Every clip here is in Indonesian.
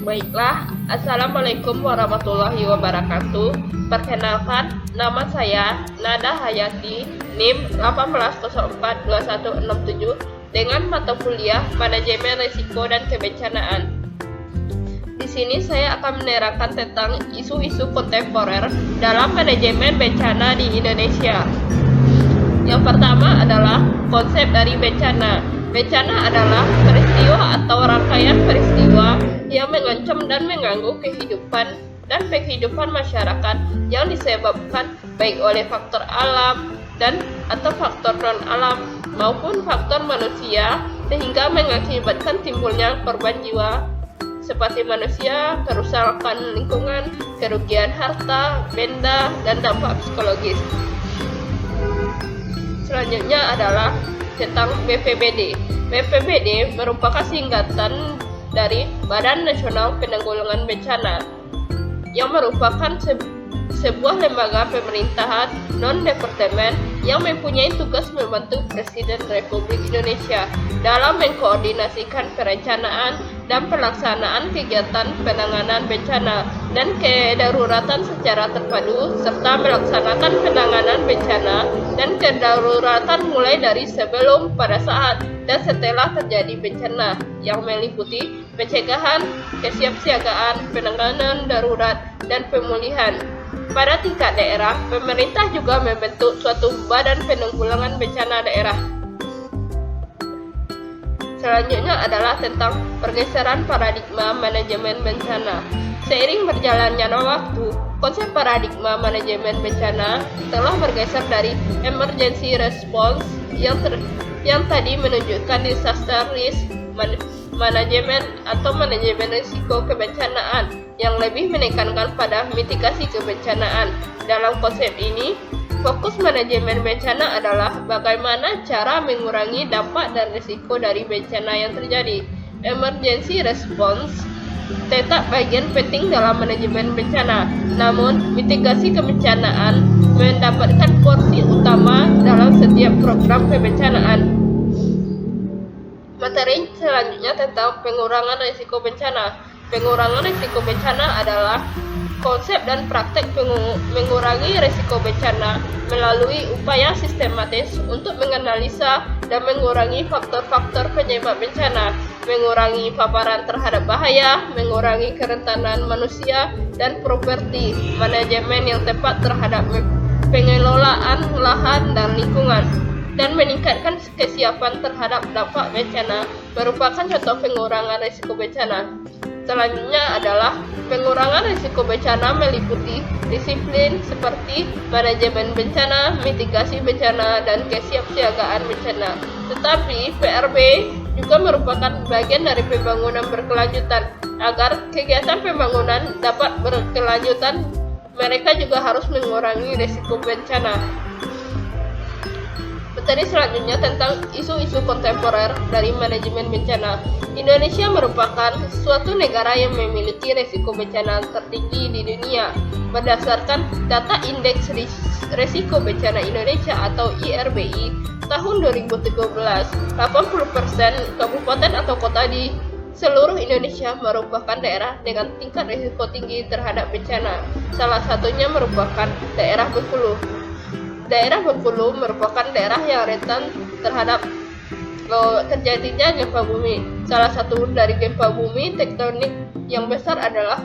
Baiklah, Assalamualaikum warahmatullahi wabarakatuh. Perkenalkan, nama saya Nada Hayati, NIM 18042167 dengan mata kuliah Manajemen Risiko dan Kebencanaan. Di sini saya akan menerangkan tentang isu-isu kontemporer dalam manajemen bencana di Indonesia. Yang pertama adalah konsep dari bencana. Bencana adalah peristiwa atau rangkaian peristiwa yang mengancam dan mengganggu kehidupan dan kehidupan masyarakat yang disebabkan baik oleh faktor alam dan atau faktor non-alam maupun faktor manusia sehingga mengakibatkan timbulnya korban jiwa seperti manusia, kerusakan lingkungan, kerugian harta, benda, dan dampak psikologis. Selanjutnya adalah tentang BPBD. BPBD merupakan singkatan dari Badan Nasional Penanggulangan Bencana yang merupakan sebuah lembaga pemerintahan non-departemen yang mempunyai tugas membantu Presiden Republik Indonesia dalam mengkoordinasikan perencanaan dan pelaksanaan kegiatan penanganan bencana dan kedaruratan secara terpadu serta melaksanakan penanganan bencana dan kedaruratan mulai dari sebelum, pada saat, dan setelah terjadi bencana yang meliputi pencegahan, kesiapsiagaan, penanganan darurat, dan pemulihan. Pada tingkat daerah, pemerintah juga membentuk suatu badan penanggulangan bencana daerah. Selanjutnya adalah tentang pergeseran paradigma manajemen bencana. Seiring berjalannya waktu, konsep paradigma manajemen bencana telah bergeser dari emergency response yang tadi menunjukkan disaster risk manajemen atau manajemen risiko kebencanaan yang lebih menekankan pada mitigasi kebencanaan. Dalam konsep ini, fokus manajemen bencana adalah bagaimana cara mengurangi dampak dan risiko dari bencana yang terjadi. Emergency response tetap bagian penting dalam manajemen bencana, namun mitigasi kebencanaan mendapatkan porsi utama dalam setiap program kebencanaan. Materi selanjutnya tentang pengurangan risiko bencana. Pengurangan risiko bencana adalah konsep dan praktek mengurangi risiko bencana melalui upaya sistematis untuk menganalisa dan mengurangi faktor-faktor penyebab bencana, mengurangi paparan terhadap bahaya, mengurangi kerentanan manusia dan properti, manajemen yang tepat terhadap pengelolaan lahan dan lingkungan, dan meningkatkan kesiapan terhadap dampak bencana merupakan contoh pengurangan risiko bencana. Selanjutnya adalah pengurangan risiko bencana meliputi disiplin seperti manajemen bencana, mitigasi bencana, dan kesiapsiagaan bencana. Tetapi PRB juga merupakan bagian dari pembangunan berkelanjutan. Agar kegiatan pembangunan dapat berkelanjutan, mereka juga harus mengurangi risiko bencana. Materi selanjutnya tentang isu-isu kontemporer dari manajemen bencana. Indonesia merupakan suatu negara yang memiliki risiko bencana tertinggi di dunia. Berdasarkan data Indeks Risiko Bencana Indonesia atau IRBI tahun 2013, 80% kabupaten atau kota di seluruh Indonesia merupakan daerah dengan tingkat risiko tinggi terhadap bencana. Salah satunya merupakan daerah Bengkulu. Daerah Bengkulu merupakan daerah yang rentan terhadap terjadinya gempa bumi. Salah satu dari gempa bumi tektonik yang besar adalah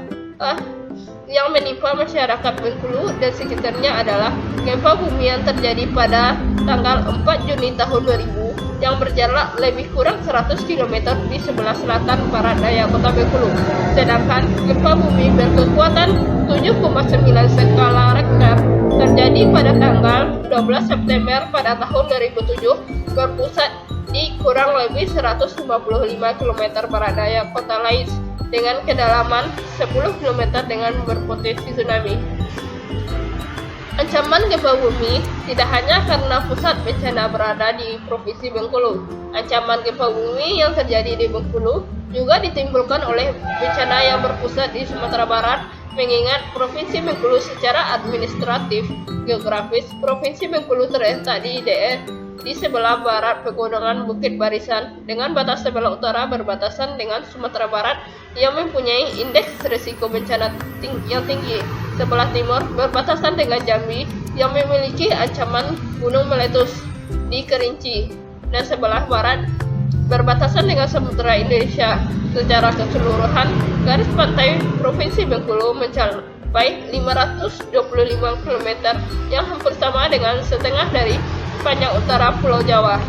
yang menimpa masyarakat Bengkulu dan sekitarnya adalah gempa bumi yang terjadi pada tanggal 4 Juni tahun 2000 yang berjarak lebih kurang 100 km di sebelah selatan barat daya kota Bengkulu. Sedangkan gempa bumi berkekuatan 7,9 skala Richter terjadi pada tanggal 12 September pada tahun 2007 berpusat di kurang lebih 155 km barat daya kota Lais dengan kedalaman 10 km dengan berpotensi tsunami. Ancaman gempa bumi tidak hanya karena pusat bencana berada di Provinsi Bengkulu. Ancaman gempa bumi yang terjadi di Bengkulu juga ditimbulkan oleh bencana yang berpusat di Sumatera Barat, mengingat Provinsi Bengkulu secara administratif geografis, Provinsi Bengkulu terletak di Di sebelah barat pegunungan Bukit Barisan dengan batas sebelah utara berbatasan dengan Sumatera Barat yang mempunyai indeks risiko bencana yang tinggi. Sebelah timur berbatasan dengan Jambi yang memiliki ancaman gunung meletus di Kerinci. Dan sebelah barat berbatasan dengan Samudra Indonesia. Secara keseluruhan, garis pantai Provinsi Bengkulu mencapai 525 km yang hampir sama dengan setengah dari panjang utara Pulau Jawa.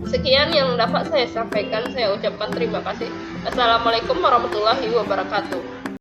Sekian yang dapat saya sampaikan. Saya ucapkan terima kasih. Assalamualaikum warahmatullahi wabarakatuh.